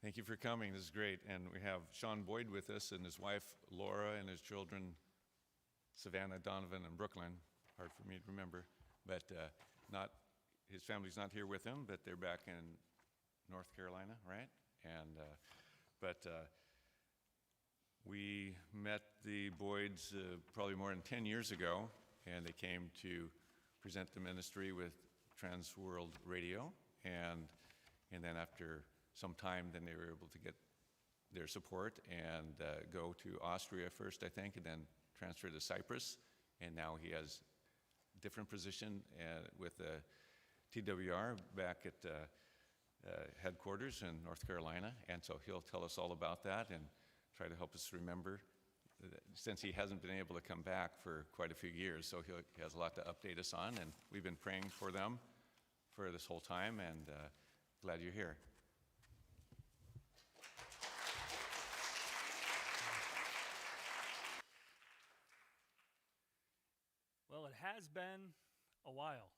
Thank you for coming. This is great. And we have Shawn Boyd with us and his wife, Laura, and his children, Savannah, Donovan, and Brooklyn. Hard for me to remember. But his family's not here with him, but they're back in North Carolina, right? And we met the Boyds probably more than 10 years ago, and they came to present the ministry with Trans World Radio. And then after some time, then they were able to get their support and go to Austria first, I think, and then transfer to Cyprus. And now he has a different position with the TWR back at headquarters in North Carolina. And so he'll tell us all about that and try to help us remember, since he hasn't been able to come back for quite a few years. So he has a lot to update us on. And we've been praying for them for this whole time, and glad you're here. Well, it has been a while.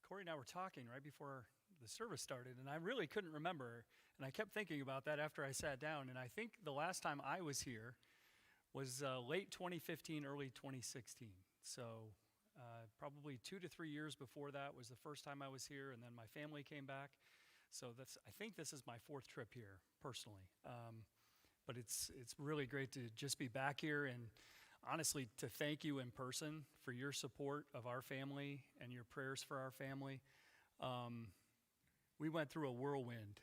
Corey and I were talking right before the service started, and I really couldn't remember, and I kept thinking about that after I sat down, and I think the last time I was here was late 2015, early 2016. So probably 2 to 3 years before that was the first time I was here, and then my family came back. So I think this is my 4th trip here, personally. But it's really great to just be back here, and honestly, to thank you in person for your support of our family and your prayers for our family. We went through a whirlwind,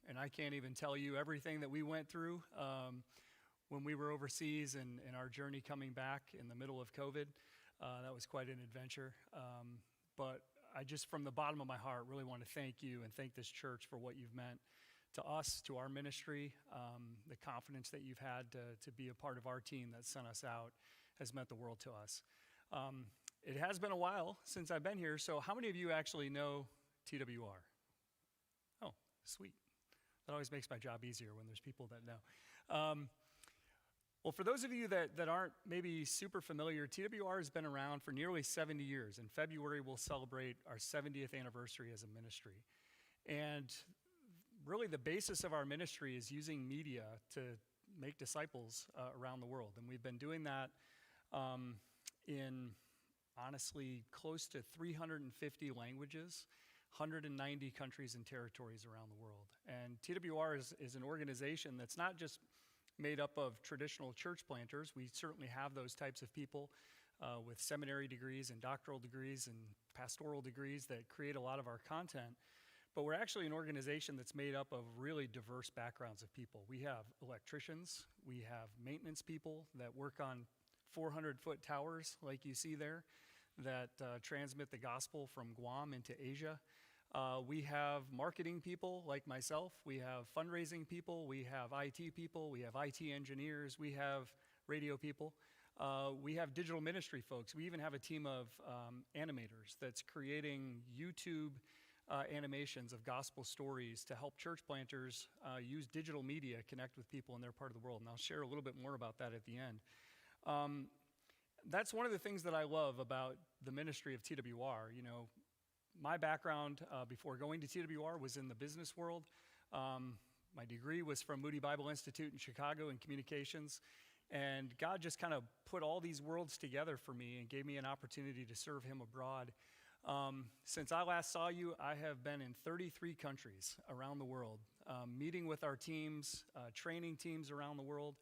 and I can't even tell you everything that we went through when we were overseas and our journey coming back in the middle of COVID. That was quite an adventure. But I just, from the bottom of my heart, really want to thank you and thank this church for what you've meant to us, to our ministry. The confidence that you've had to be a part of our team that sent us out has meant the world to us. It has been a while since I've been here, so how many of you actually know TWR? Oh, sweet. That always makes my job easier when there's people that know. Well, for those of you that aren't maybe super familiar, TWR has been around for nearly 70 years. In February, we'll celebrate our 70th anniversary as a ministry. And really the basis of our ministry is using media to make disciples around the world. And we've been doing that in, honestly, close to 350 languages, 190 countries and territories around the world. And TWR is an organization that's not just made up of traditional church planters. We certainly have those types of people with seminary degrees and doctoral degrees and pastoral degrees that create a lot of our content. But we're actually an organization that's made up of really diverse backgrounds of people. We have electricians, we have maintenance people that work on 400-foot towers like you see there that transmit the gospel from Guam into Asia. We have marketing people like myself, we have fundraising people, we have IT people, we have IT engineers, we have radio people, we have digital ministry folks. We even have a team of animators that's creating YouTube animations of gospel stories to help church planters use digital media, connect with people in their part of the world. And I'll share a little bit more about that at the end. That's one of the things that I love about the ministry of TWR. You know, my background before going to TWR was in the business world. My degree was from Moody Bible Institute in Chicago in communications. And God just kind of put all these worlds together for me and gave me an opportunity to serve him abroad. Since I last saw you, I have been in 33 countries around the world, meeting with our teams, training teams around the world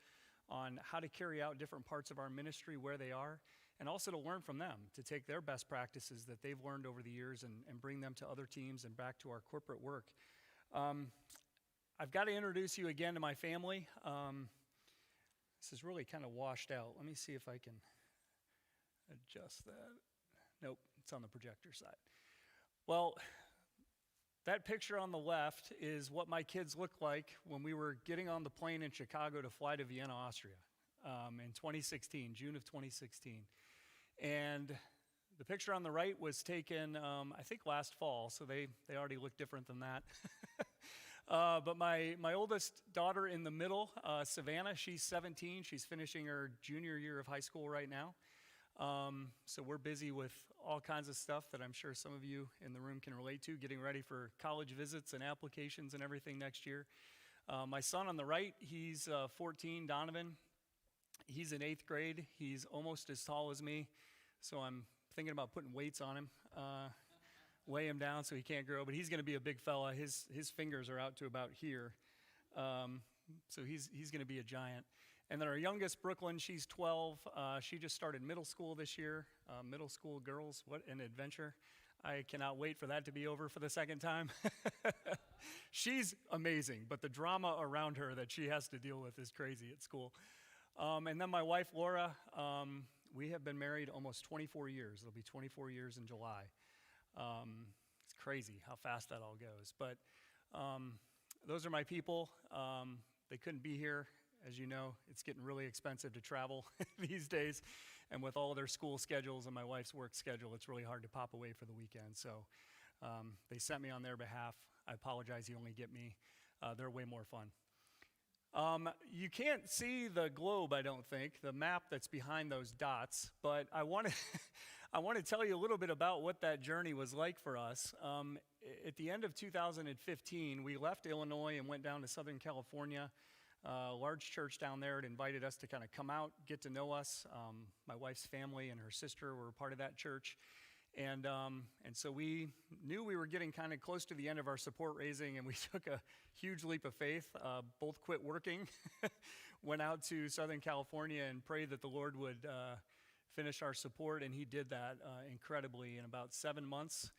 on how to carry out different parts of our ministry where they are, and also to learn from them, to take their best practices that they've learned over the years and bring them to other teams and back to our corporate work. I've got to introduce you again to my family. This is really kind of washed out. Let me see if I can adjust that. Nope, it's on the projector side. Well, that picture on the left is what my kids looked like when we were getting on the plane in Chicago to fly to Vienna, Austria in 2016, June of 2016. And the picture on the right was taken, I think, last fall, so they already look different than that. But my oldest daughter in the middle, Savannah, she's 17. She's finishing her junior year of high school right now. So we're busy with all kinds of stuff that I'm sure some of you in the room can relate to, getting ready for college visits and applications and everything next year. My son on the right, he's 14, Donovan. He's in 8th grade. He's almost as tall as me, so I'm thinking about putting weights on him, weigh him down so he can't grow, but he's going to be a big fella. His fingers are out to about here, so he's going to be a giant. And then our youngest, Brooklyn, she's 12. She just started middle school this year. Middle school girls, what an adventure. I cannot wait for that to be over for the second time. She's amazing, but the drama around her that she has to deal with is crazy at school. And then my wife, Laura, we have been married almost 24 years. It'll be 24 years in July. It's crazy how fast that all goes. But those are my people. They couldn't be here. As you know, it's getting really expensive to travel these days. And with all their school schedules and my wife's work schedule, it's really hard to pop away for the weekend. So they sent me on their behalf. I apologize, you only get me. They're way more fun. You can't see the globe, I don't think, the map that's behind those dots, but I want to I want to tell you a little bit about what that journey was like for us. At the end of 2015, we left Illinois and went down to Southern California. A large church down there had invited us to kind of come out, get to know us. My wife's family and her sister were part of that church. And so we knew we were getting kind of close to the end of our support raising, and we took a huge leap of faith. Both quit working, went out to Southern California and prayed that the Lord would finish our support, and he did that incredibly in about 7 months.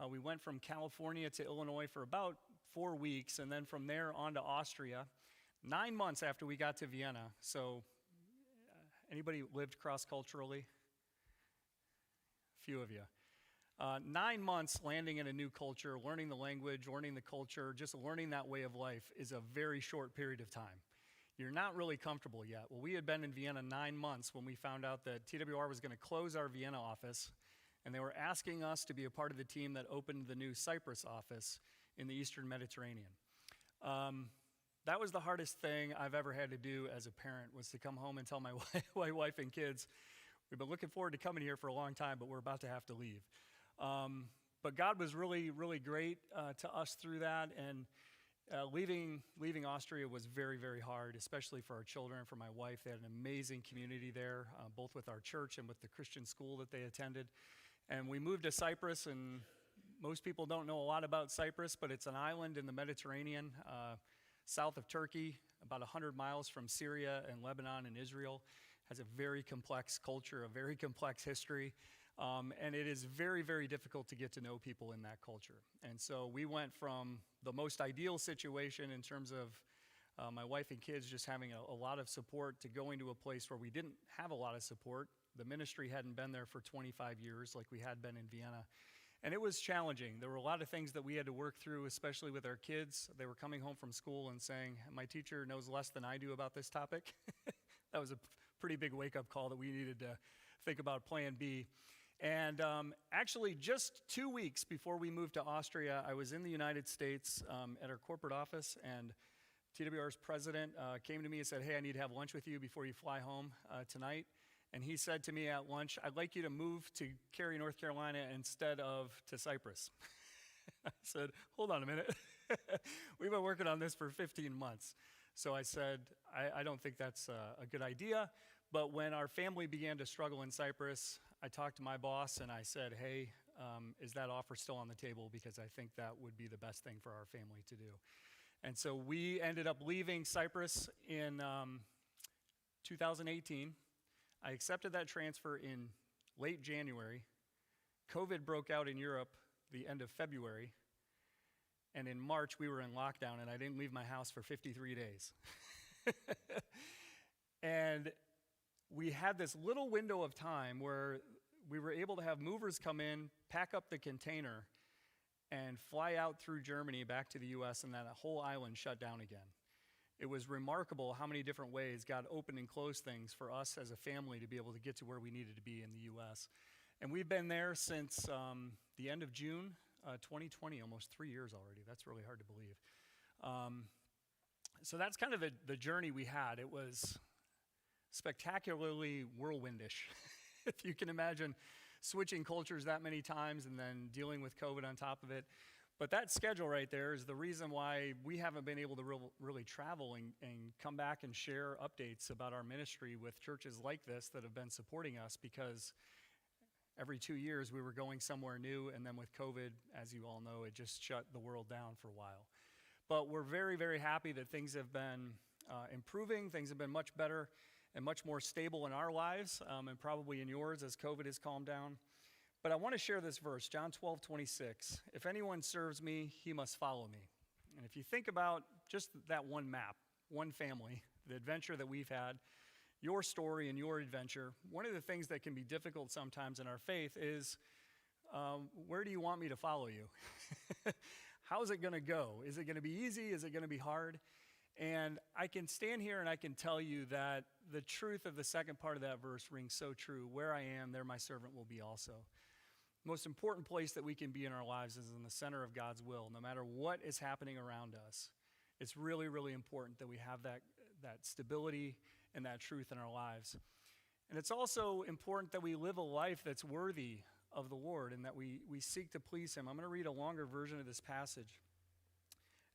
We went from California to Illinois for about 4 weeks, and then from there on to Austria. 9 months after we got to Vienna. So anybody lived cross-culturally? A few of you. 9 months landing in a new culture, learning the language, learning the culture, just learning that way of life is a very short period of time. You're not really comfortable yet. Well, we had been in Vienna 9 months when we found out that TWR was going to close our Vienna office, and they were asking us to be a part of the team that opened the new Cyprus office in the Eastern Mediterranean. That was the hardest thing I've ever had to do as a parent, was to come home and tell my wife and kids, we've been looking forward to coming here for a long time, but we're about to have to leave. But God was really, really great to us through that, and leaving Austria was very, very hard, especially for our children, for my wife. They had an amazing community there, both with our church and with the Christian school that they attended. And we moved to Cyprus, and most people don't know a lot about Cyprus, but it's an island in the Mediterranean, south of Turkey, about 100 miles from Syria and Lebanon and Israel. Has a very complex culture, a very complex history, and it is very, very difficult to get to know people in that culture. And so we went from the most ideal situation in terms of my wife and kids just having a lot of support to going to a place where we didn't have a lot of support. The ministry hadn't been there for 25 years like we had been in Vienna. And it was challenging. There were a lot of things that we had to work through, especially with our kids. They were coming home from school and saying, my teacher knows less than I do about this topic. That was a pretty big wake-up call that we needed to think about plan B. And actually, just 2 weeks before we moved to Austria, I was in the United States at our corporate office, and TWR's president came to me and said, hey, I need to have lunch with you before you fly home tonight. And he said to me at lunch, I'd like you to move to Cary, North Carolina instead of to Cyprus. I said, hold on a minute. We've been working on this for 15 months. So I said, I don't think that's a good idea. But when our family began to struggle in Cyprus, I talked to my boss and I said, hey, is that offer still on the table? Because I think that would be the best thing for our family to do. And so we ended up leaving Cyprus in 2018. I accepted that transfer in late January. COVID broke out in Europe the end of February. And in March, we were in lockdown, and I didn't leave my house for 53 days. And we had this little window of time where we were able to have movers come in, pack up the container, and fly out through Germany back to the U.S., and that whole island shut down again. It was remarkable how many different ways God opened and closed things for us as a family to be able to get to where we needed to be in the U.S. And we've been there since the end of June 2020, almost 3 years already. That's really hard to believe. So that's kind of the journey we had. It was spectacularly whirlwindish. if you can imagine switching cultures that many times and then dealing with COVID on top of it. But that schedule right there is the reason why we haven't been able to really travel and come back and share updates about our ministry with churches like this that have been supporting us, because every 2 years we were going somewhere new, and then with COVID, as you all know, it just shut the world down for a while. But we're very, very happy that things have been improving. Things have been much better and much more stable in our lives, and probably in yours as COVID has calmed down. But I want to share this verse, John 12:26. If anyone serves me, he must follow me. And if you think about just that one map, one family, the adventure that we've had, your story and your adventure, one of the things that can be difficult sometimes in our faith is, where do you want me to follow you? How's it going to go? Is it going to be easy? Is it going to be hard? And I can stand here and I can tell you that the truth of the second part of that verse rings so true. Where I am, there my servant will be also. The most important place that we can be in our lives is in the center of God's will, no matter what is happening around us. It's really, really important that we have that stability and that truth in our lives. And it's also important that we live a life that's worthy of the Lord and that we seek to please Him. I'm going to read a longer version of this passage.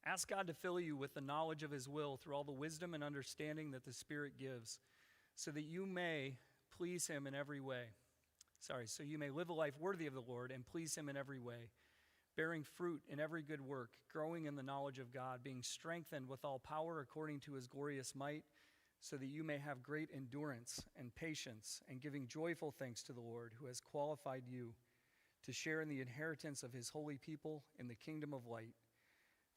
Ask God to fill you with the knowledge of His will through all the wisdom and understanding that the Spirit gives, so that you may please Him in every way. So you may live a life worthy of the Lord and please Him in every way, bearing fruit in every good work, growing in the knowledge of God, being strengthened with all power according to His glorious might, so that you may have great endurance and patience, and giving joyful thanks to the Lord, who has qualified you to share in the inheritance of His holy people in the kingdom of light.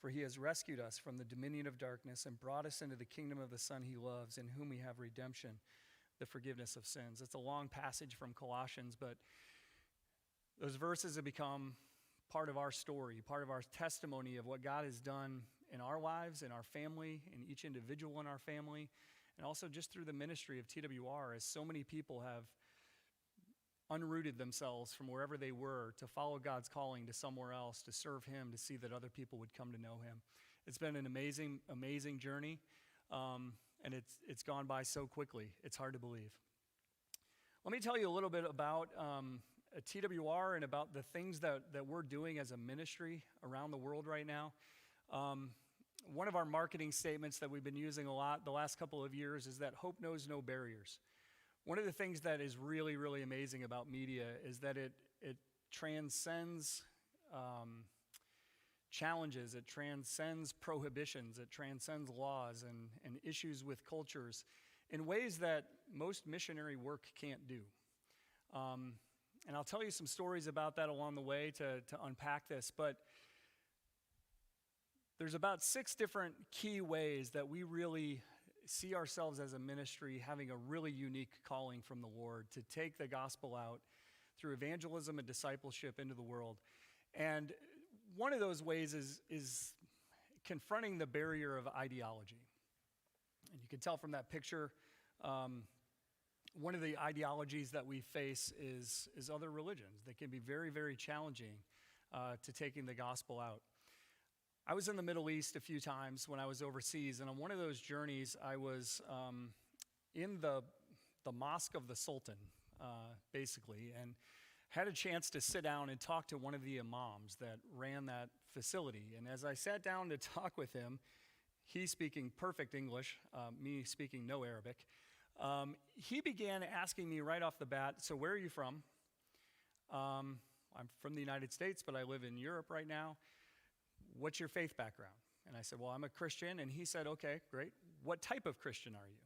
For He has rescued us from the dominion of darkness and brought us into the kingdom of the Son He loves, in whom we have redemption, the forgiveness of sins. It's a long passage from Colossians, but those verses have become part of our story, part of our testimony of what God has done in our lives, in our family, in each individual in our family, and also just through the ministry of TWR, as so many people have unrooted themselves from wherever they were to follow God's calling to somewhere else, to serve Him, to see that other people would come to know Him. It's been an amazing, amazing journey, and it's gone by so quickly. It's hard to believe. Let me tell you a little bit about TWR and about the things that we're doing as a ministry around the world right now. One of our marketing statements that we've been using a lot the last couple of years is that hope knows no barriers. One of the things that is really, really amazing about media is that it transcends challenges, it transcends prohibitions, it transcends laws and issues with cultures in ways that most missionary work can't do. And I'll tell you some stories about that along the way to unpack this, but there's about 6 different key ways that we really see ourselves as a ministry having a really unique calling from the Lord to take the gospel out through evangelism and discipleship into the world. And one of those ways is confronting the barrier of ideology. And you can tell from that picture, one of the ideologies that we face is other religions. They can be very, very challenging to taking the gospel out. I was in the Middle East a few times when I was overseas, and on one of those journeys, I was in the Mosque of the Sultan, basically, and had a chance to sit down and talk to one of the imams that ran that facility. And as I sat down to talk with him, he speaking perfect English, me speaking no Arabic, he began asking me right off the bat, so where are you from? I'm from the United States, but I live in Europe right now. What's your faith background? And I said, well, I'm a Christian. And he said, okay, great. What type of Christian are you?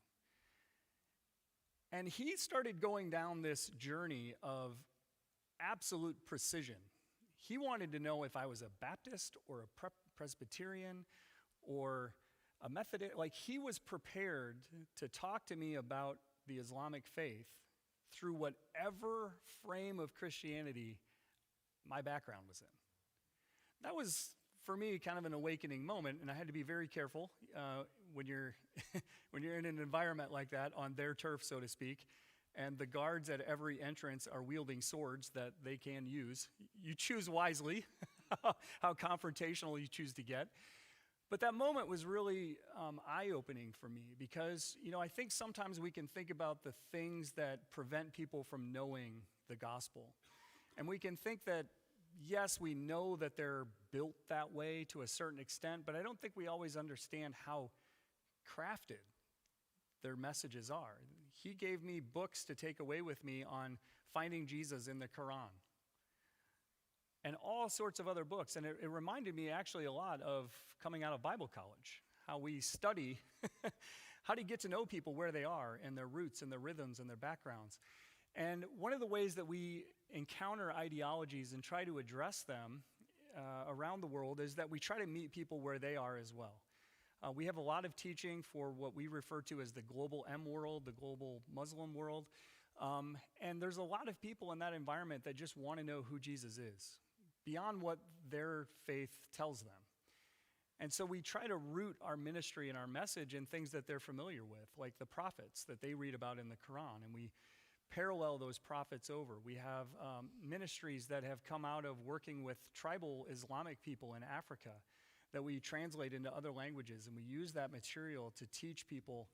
And he started going down this journey of absolute precision. He wanted to know if I was a Baptist or a Presbyterian or a Methodist. Like, he was prepared to talk to me about the Islamic faith through whatever frame of Christianity my background was in. That was, for me, kind of an awakening moment, and I had to be very careful when you're when you're in an environment like that, on their turf, so to speak, and the guards at every entrance are wielding swords that they can use. You choose wisely how confrontational you choose to get. But that moment was really eye-opening for me because, I think sometimes we can think about the things that prevent people from knowing the gospel. And we can think that, yes, we know that they're built that way to a certain extent, but I don't think we always understand how crafted their messages are. He gave me books to take away with me on finding Jesus in the Quran and all sorts of other books. And it reminded me actually a lot of coming out of Bible college, how we study how to get to know people where they are and their roots and their rhythms and their backgrounds. And one of the ways that we encounter ideologies and try to address them around the world is that we try to meet people where they are as well. We have a lot of teaching for what we refer to as the global M world, the global Muslim world. And there's a lot of people in that environment that just want to know who Jesus is, beyond what their faith tells them. And so we try to root our ministry and our message in things that they're familiar with, like the prophets that they read about in the Quran, and we parallel those prophets over. We have ministries that have come out of working with tribal Islamic people in Africa that we translate into other languages, and we use that material to teach people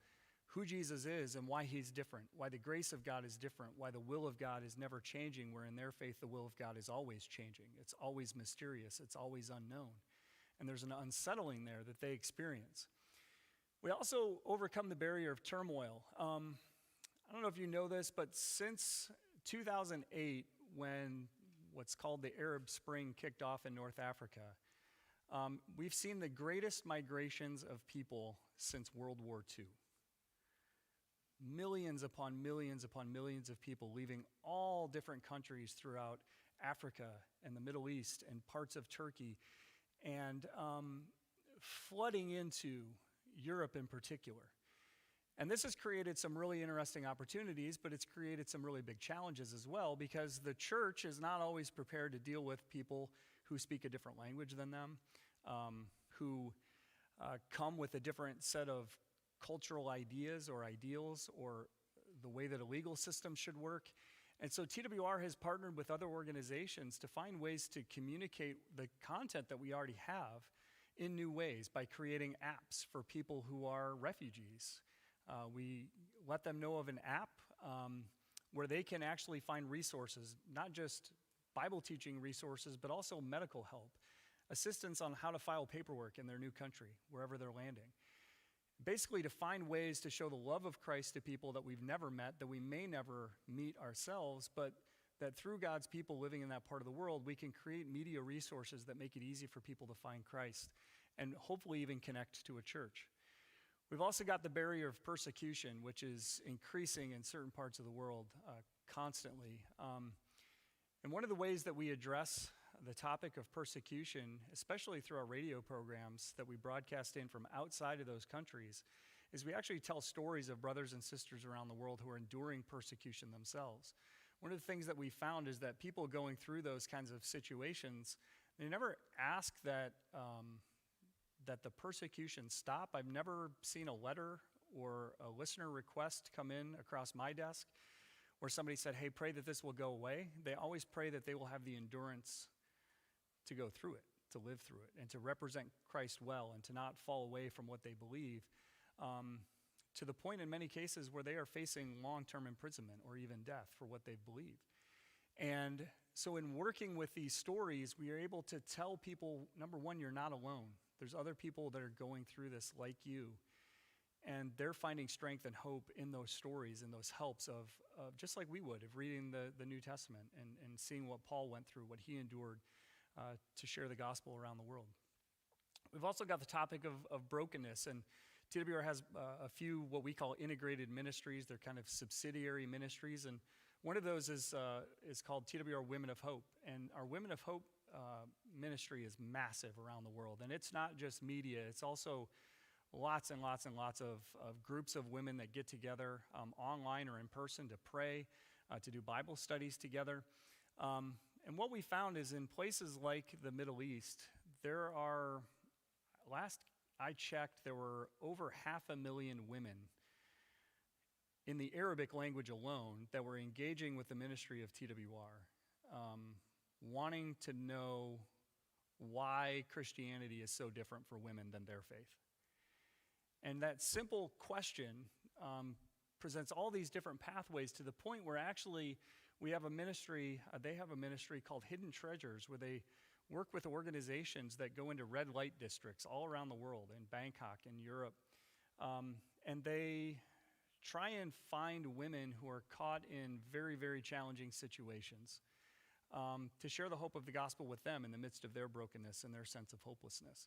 who Jesus is and why he's different, why the grace of God is different, why the will of God is never changing, where in their faith the will of God is always changing. It's always mysterious. It's always unknown. And there's an unsettling there that they experience. We also overcome the barrier of turmoil. I don't know if you know this, but since 2008, when what's called the Arab Spring kicked off in North Africa, we've seen the greatest migrations of people since World War II. Millions upon millions upon millions of people leaving all different countries throughout Africa and the Middle East and parts of Turkey, and flooding into Europe in particular. And this has created some really interesting opportunities, but it's created some really big challenges as well, because the church is not always prepared to deal with people who speak a different language than them, who come with a different set of cultural ideas or ideals or the way that a legal system should work. And so TWR has partnered with other organizations to find ways to communicate the content that we already have in new ways by creating apps for people who are refugees. We let them know of an app where they can actually find resources, not just Bible teaching resources, but also medical help, assistance on how to file paperwork in their new country, wherever they're landing. Basically, to find ways to show the love of Christ to people that we've never met, that we may never meet ourselves, but that through God's people living in that part of the world, we can create media resources that make it easy for people to find Christ and hopefully even connect to a church. We've also got the barrier of persecution, which is increasing in certain parts of the world constantly. And one of the ways that we address the topic of persecution, especially through our radio programs that we broadcast in from outside of those countries, is we actually tell stories of brothers and sisters around the world who are enduring persecution themselves. One of the things that we found is that people going through those kinds of situations, they never ask that the persecution stop. I've never seen a letter or a listener request come in across my desk where somebody said, hey, pray that this will go away. They always pray that they will have the endurance to go through it, to live through it, and to represent Christ well, and to not fall away from what they believe, to the point in many cases where they are facing long-term imprisonment or even death for what they've believed. And so in working with these stories, we are able to tell people, number one, you're not alone. There's other people that are going through this like you, and they're finding strength and hope in those stories and those helps of just like we would, of reading the New Testament and seeing what Paul went through, what he endured to share the gospel around the world. We've also got the topic of brokenness, and TWR has a few what we call integrated ministries. They're kind of subsidiary ministries, and one of those is called TWR Women of Hope, and our Women of Hope ministry is massive around the world, and it's not just media, it's also lots and lots and lots of groups of women that get together online or in person to pray, to do Bible studies together. And what we found is in places like the Middle East, there are, last I checked, there were over 500,000 women in the Arabic language alone that were engaging with the ministry of TWR, wanting to know why Christianity is so different for women than their faith. And that simple question presents all these different pathways to the point where actually we have a ministry, they have a ministry called Hidden Treasures, where they work with organizations that go into red light districts all around the world, in Bangkok, in Europe, and they try and find women who are caught in very, very challenging situations to share the hope of the gospel with them in the midst of their brokenness and their sense of hopelessness.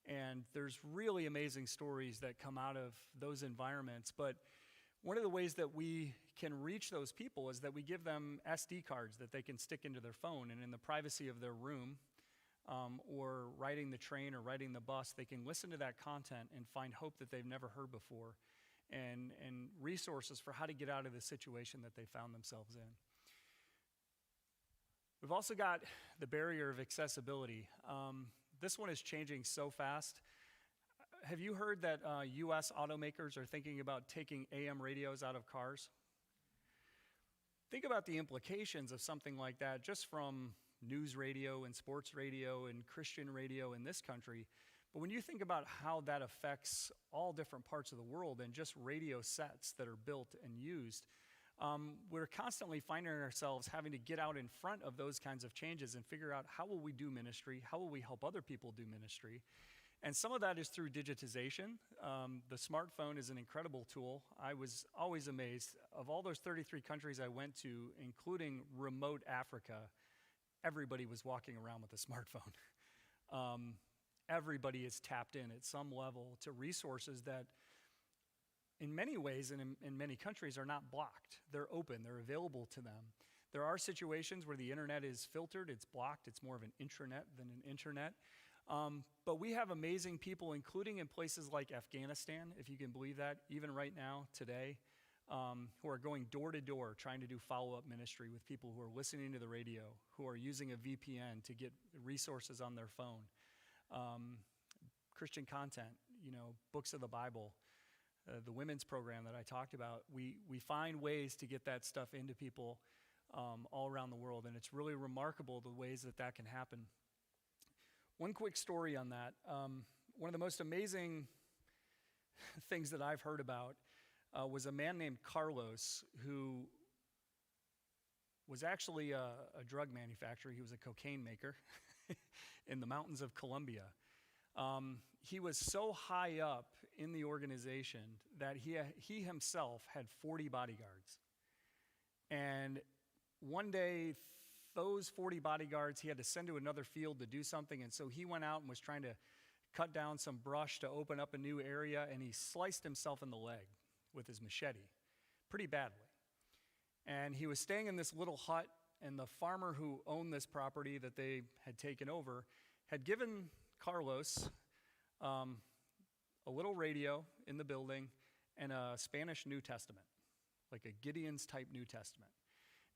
And there's really amazing stories that come out of those environments. But one of the ways that we can reach those people is that we give them SD cards that they can stick into their phone. And in the privacy of their room, or riding the train or riding the bus, they can listen to that content and find hope that they've never heard before, and resources for how to get out of the situation that they found themselves in. We've also got the barrier of accessibility. This one is changing so fast. Have you heard that U.S. automakers are thinking about taking AM radios out of cars? Think about the implications of something like that just from news radio and sports radio and Christian radio in this country. But when you think about how that affects all different parts of the world and just radio sets that are built and used, we're constantly finding ourselves having to get out in front of those kinds of changes and figure out how will we do ministry, how will we help other people do ministry. And some of that is through digitization. The smartphone is an incredible tool. I was always amazed. Of all those 33 countries I went to, including remote Africa, everybody was walking around with a smartphone. Everybody is tapped in at some level to resources that in many ways and in many countries are not blocked. They're open, they're available to them. There are situations where the internet is filtered, it's blocked, it's more of an intranet than an internet. But we have amazing people, including in places like Afghanistan, if you can believe that, even right now, today, who are going door to door trying to do follow-up ministry with people who are listening to the radio, who are using a VPN to get resources on their phone. Christian content, books of the Bible, the women's program that I talked about. We find ways to get that stuff into people all around the world, and it's really remarkable the ways that can happen. One quick story on that. One of the most amazing things that I've heard about was a man named Carlos, who was actually a drug manufacturer. He was a cocaine maker in the mountains of Colombia. He was so high up in the organization that he himself had 40 bodyguards. And one day, those 40 bodyguards, he had to send to another field to do something, and so he went out and was trying to cut down some brush to open up a new area, and he sliced himself in the leg with his machete pretty badly. And he was staying in this little hut, and the farmer who owned this property that they had taken over had given Carlos a little radio in the building and a Spanish New Testament, like a Gideon's type New Testament.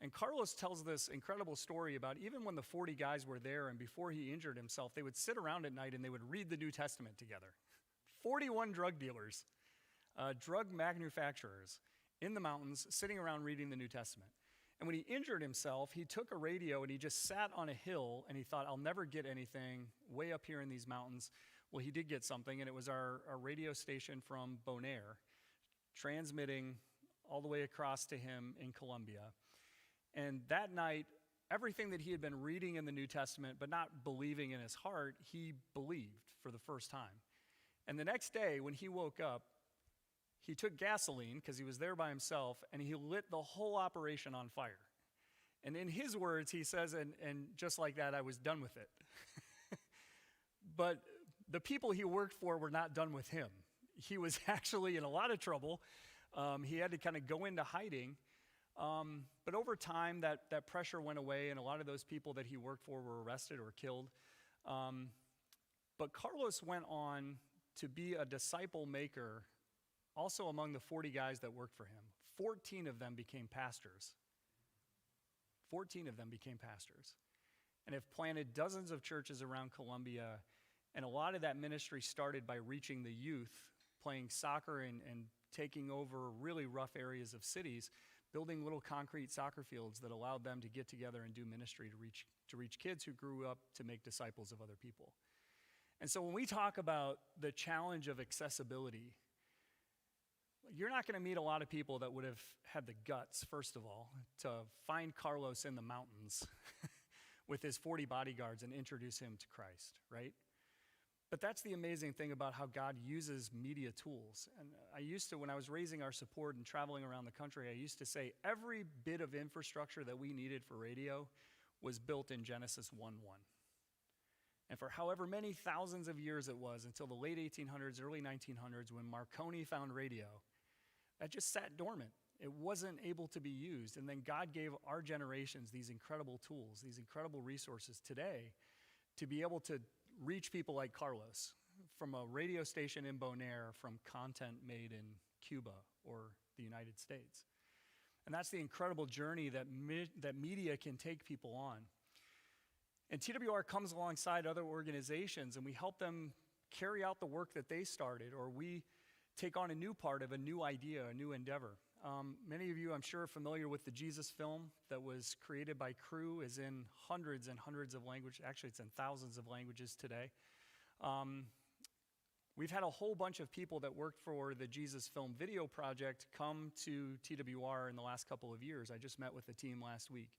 And Carlos tells this incredible story about even when the 40 guys were there and before he injured himself, they would sit around at night and they would read the New Testament together. 41 drug dealers, drug manufacturers in the mountains sitting around reading the New Testament. And when he injured himself, he took a radio and he just sat on a hill and he thought, I'll never get anything way up here in these mountains. Well, he did get something, and it was our radio station from Bonaire, transmitting all the way across to him in Colombia. And that night, everything that he had been reading in the New Testament, but not believing in his heart, he believed for the first time. And the next day, when he woke up, he took gasoline, because he was there by himself, and he lit the whole operation on fire. And in his words, he says, and just like that, I was done with it. But the people he worked for were not done with him. He was actually in a lot of trouble. He had to kind of go into hiding. But over time, that pressure went away, and a lot of those people that he worked for were arrested or killed. But Carlos went on to be a disciple maker also among the 40 guys that worked for him. 14 of them became pastors. 14 of them became pastors and have planted dozens of churches around Colombia. And a lot of that ministry started by reaching the youth, playing soccer and taking over really rough areas of cities. building little concrete soccer fields that allowed them to get together and do ministry to reach kids who grew up to make disciples of other people. And so when we talk about the challenge of accessibility, you're not going to meet a lot of people that would have had the guts, first of all, to find Carlos in the mountains with his 40 bodyguards and introduce him to Christ, right? But that's the amazing thing about how God uses media tools. And I used to, when I was raising our support and traveling around the country, I used to say every bit of infrastructure that we needed for radio was built in Genesis 1:1. And for however many thousands of years it was, until the late 1800s, early 1900s, when Marconi found radio, that just sat dormant. It wasn't able to be used. And then God gave our generations these incredible tools, these incredible resources today to be able to reach people like Carlos from a radio station in Bonaire, from content made in Cuba or the United States. And that's the incredible journey that media can take people on. And TWR comes alongside other organizations, and we help them carry out the work that they started, or we take on a new part of a new idea, a new endeavor. Many of you, I'm sure, are familiar with the Jesus film that was created by Crew, is in hundreds and hundreds of languages. Actually, it's in thousands of languages today. We've had a whole bunch of people that worked for the Jesus Film Video Project come to TWR in the last couple of years. I just met with the team last week.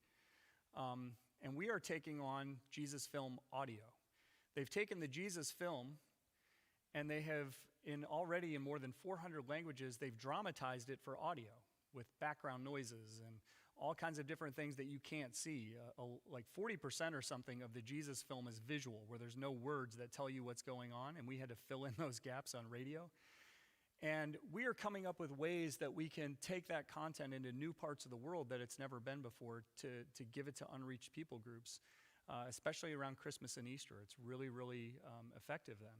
And we are taking on Jesus Film Audio. They've taken the Jesus film, and they have, already in more than 400 languages, they've dramatized it for audio with background noises and all kinds of different things that you can't see. Like 40% or something of the Jesus film is visual, where there's no words that tell you what's going on, and we had to fill in those gaps on radio. And we are coming up with ways that we can take that content into new parts of the world that it's never been before to give it to unreached people groups, especially around Christmas and Easter. It's really, really effective then.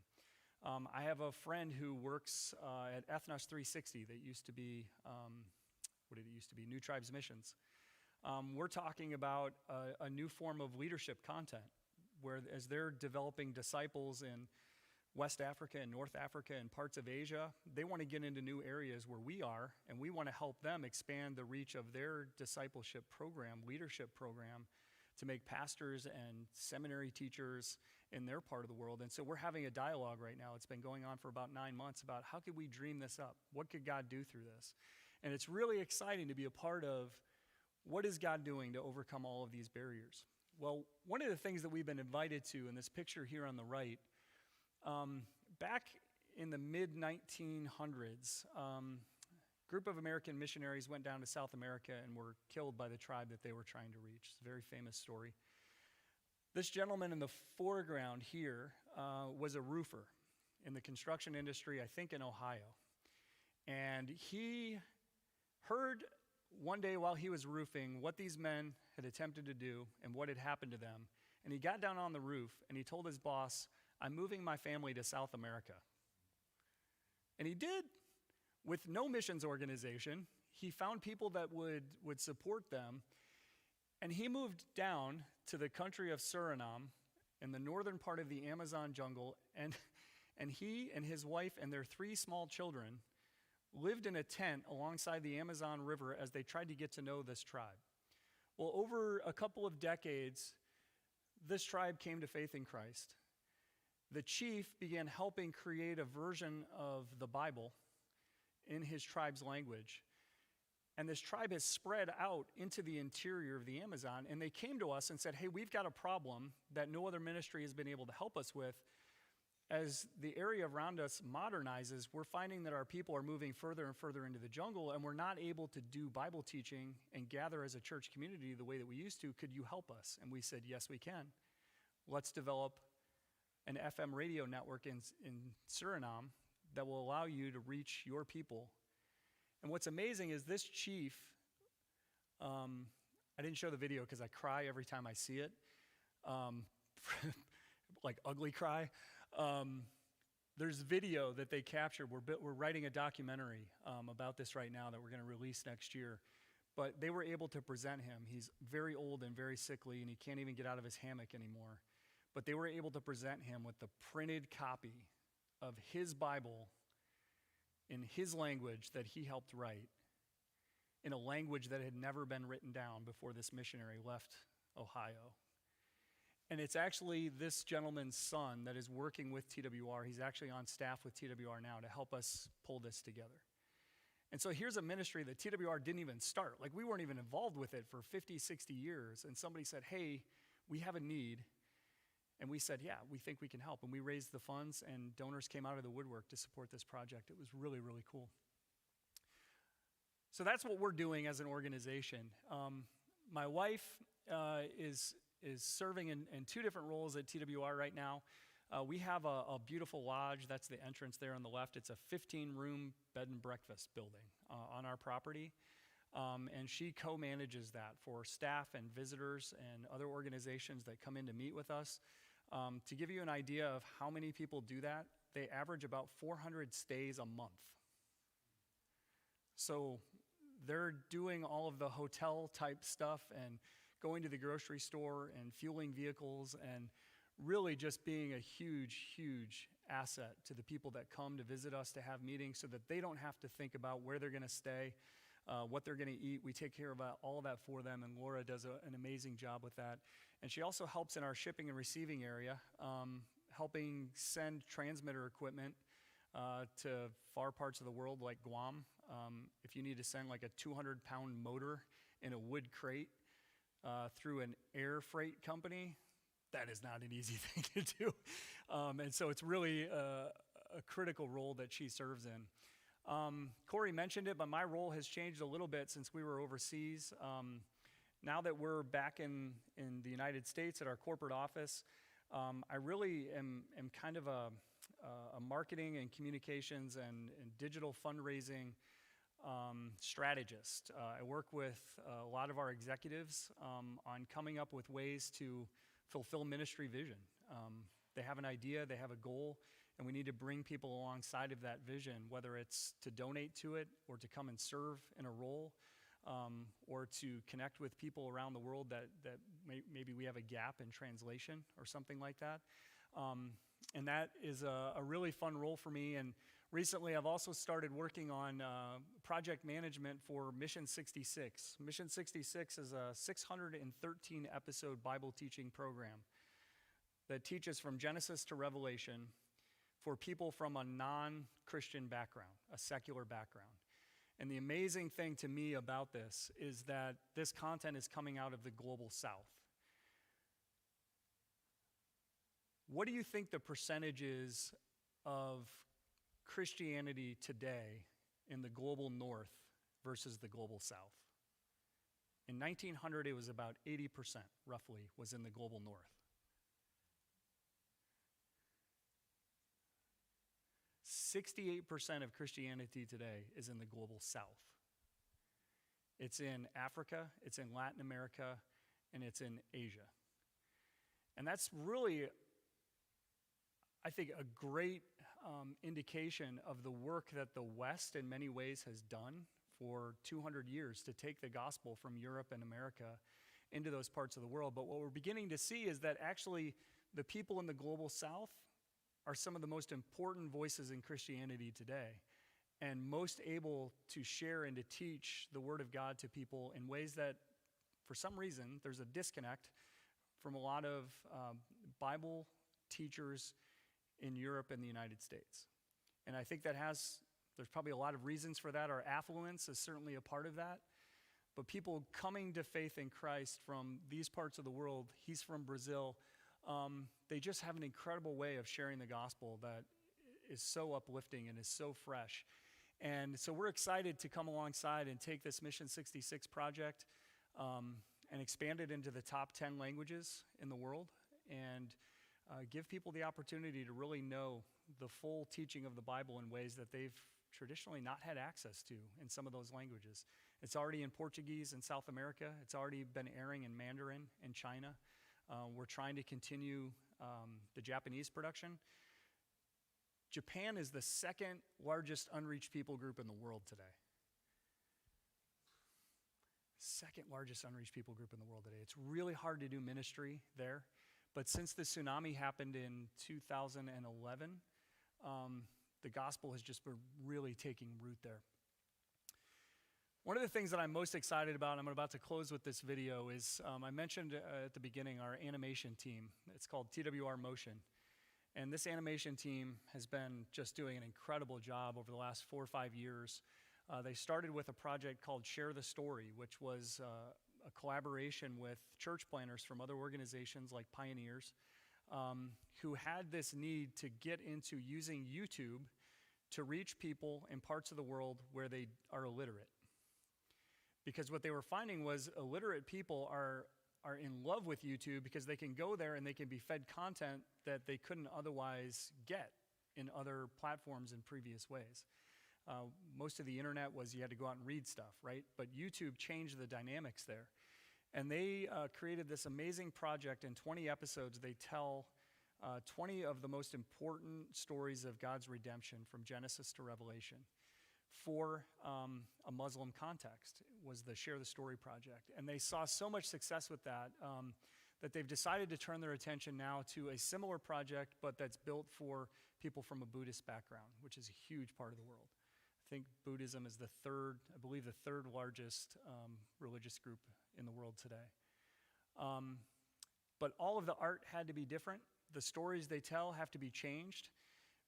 I have a friend who works at Ethnos 360 that used to be, what did it used to be? New Tribes Missions. We're talking about a new form of leadership content, where as they're developing disciples in West Africa and North Africa and parts of Asia, they want to get into new areas where we are, and we want to help them expand the reach of their discipleship program, leadership program, to make pastors and seminary teachers in their part of the world. And so we're having a dialogue right now. It's been going on for about 9 months about how could we dream this up? What could God do through this? And it's really exciting to be a part of what is God doing to overcome all of these barriers. Well, one of the things that we've been invited to in this picture here on the right, back in the mid-1900s, group of American missionaries went down to South America and were killed by the tribe that they were trying to reach. It's a very famous story. This gentleman in the foreground here was a roofer in the construction industry, I think in Ohio. And he heard one day while he was roofing what these men had attempted to do and what had happened to them. And he got down on the roof and he told his boss, "I'm moving my family to South America." And he did. With no missions organization, he found people that would support them, and he moved down to the country of Suriname in the northern part of the Amazon jungle, and he and his wife and their 3 small children lived in a tent alongside the Amazon River as they tried to get to know this tribe. Well, over a couple of decades, this tribe came to faith in Christ. The chief began helping create a version of the Bible in his tribe's language. And this tribe has spread out into the interior of the Amazon. And they came to us and said, "Hey, we've got a problem that no other ministry has been able to help us with. As the area around us modernizes, we're finding that our people are moving further and further into the jungle, and we're not able to do Bible teaching and gather as a church community the way that we used to. Could you help us?" And we said, "Yes, we can. Let's develop an FM radio network in Suriname that will allow you to reach your people." And what's amazing is this chief, I didn't show the video because I cry every time I see it, like ugly cry. There's video that they captured. We're writing a documentary about this right now that we're going to release next year. But they were able to present him. He's very old and very sickly, and he can't even get out of his hammock anymore. But they were able to present him with the printed copy of his Bible in his language that he helped write. in a language that had never been written down before this missionary left Ohio. And it's actually this gentleman's son that is working with TWR. He's actually on staff with TWR now to help us pull this together. And so here's a ministry that TWR didn't even start. Like, we weren't even involved with it for 50, 60 years. And somebody said, hey, we have a need. And we said, yeah, we think we can help. And we raised the funds, and donors came out of the woodwork to support this project. It was really, really cool. So that's what we're doing as an organization. My wife is serving in two different roles at TWR right now. We have a beautiful lodge. That's the entrance there on the left. It's a 15-room bed and breakfast building on our property. And she co-manages that for staff and visitors and other organizations that come in to meet with us. To give you an idea of how many people do that, they average about 400 stays a month. So they're doing all of the hotel type stuff and going to the grocery store and fueling vehicles and really just being a huge, huge asset to the people that come to visit us to have meetings so that they don't have to think about where they're going to stay, what they're going to eat. We take care of all of that for them, and Laura does an amazing job with that. And she also helps in our shipping and receiving area, helping send transmitter equipment to far parts of the world like Guam. If you need to send like a 200-pound motor in a wood crate through an air freight company, that is not an easy thing to do. And so it's really a critical role that she serves in. Corey mentioned it, but my role has changed a little bit since we were overseas. Now that we're back in the United States at our corporate office, I really am kind of a marketing and communications and digital fundraising strategist. I work with a lot of our executives on coming up with ways to fulfill ministry vision. They have an idea, they have a goal, and we need to bring people alongside of that vision, whether it's to donate to it or to come and serve in a role, or to connect with people around the world that maybe we have a gap in translation or something like that. And that is a really fun role for me. And recently I've also started working on project management for Mission 66. Mission 66 is a 613 episode Bible teaching program that teaches from Genesis to Revelation for people from a non-Christian background, a secular background. And the amazing thing to me about this is that this content is coming out of the global south. What do you think the percentage is of Christianity today in the global north versus the global south? In 1900, it was about 80%, roughly, was in the global north. 68% of Christianity today is in the global south. It's in Africa, it's in Latin America, and it's in Asia. And that's really, I think, a great indication of the work that the West in many ways has done for 200 years to take the gospel from Europe and America into those parts of the world. But what we're beginning to see is that actually the people in the global south are some of the most important voices in Christianity today, and most able to share and to teach the Word of God to people in ways that, for some reason, there's a disconnect from a lot of Bible teachers in Europe and the United States. And I think there's probably a lot of reasons for that. Our affluence is certainly a part of that. But people coming to faith in Christ from these parts of the world, he's from Brazil, they just have an incredible way of sharing the gospel that is so uplifting and is so fresh. And so we're excited to come alongside and take this Mission 66 project and expand it into the top 10 languages in the world, and give people the opportunity to really know the full teaching of the Bible in ways that they've traditionally not had access to in some of those languages. It's already in Portuguese in South America. It's already been airing in Mandarin in China. We're trying to continue the Japanese production. Japan is the second largest unreached people group in the world today. Second largest unreached people group in the world today. It's really hard to do ministry there. But since the tsunami happened in 2011, the gospel has just been really taking root there. One of the things that I'm most excited about, and I'm about to close with this video, is I mentioned at the beginning our animation team. It's called TWR Motion. And this animation team has been just doing an incredible job over the last 4 or 5 years. They started with a project called Share the Story, which was a collaboration with church planners from other organizations like Pioneers, who had this need to get into using YouTube to reach people in parts of the world where they are illiterate. Because what they were finding was illiterate people are in love with YouTube because they can go there and they can be fed content that they couldn't otherwise get in other platforms in previous ways. Most of the internet was you had to go out and read stuff, right? But YouTube changed the dynamics there. And they created this amazing project. In 20 episodes, they tell 20 of the most important stories of God's redemption from Genesis to Revelation for a Muslim context, was the Share the Story project. And they saw so much success with that that they've decided to turn their attention now to a similar project, but that's built for people from a Buddhist background, which is a huge part of the world. I think Buddhism is the third largest religious group in the world today. But all of the art had to be different. The stories they tell have to be changed,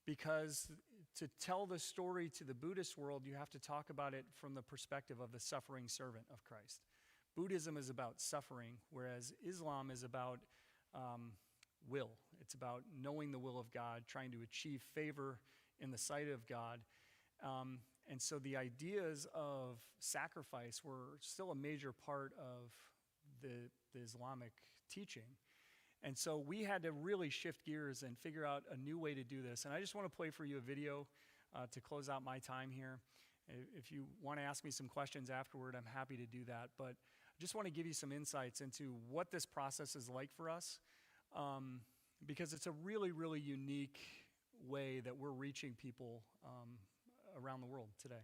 because to tell the story to the Buddhist world, you have to talk about it from the perspective of the suffering servant of Christ. Buddhism is about suffering, whereas Islam is about will. It's about knowing the will of God, trying to achieve favor in the sight of God. And so the ideas of sacrifice were still a major part of the Islamic teaching. And so we had to really shift gears and figure out a new way to do this. And I just want to play for you a video to close out my time here. If you want to ask me some questions afterward, I'm happy to do that. But I just want to give you some insights into what this process is like for us, because it's a really, really unique way that we're reaching people around the world today.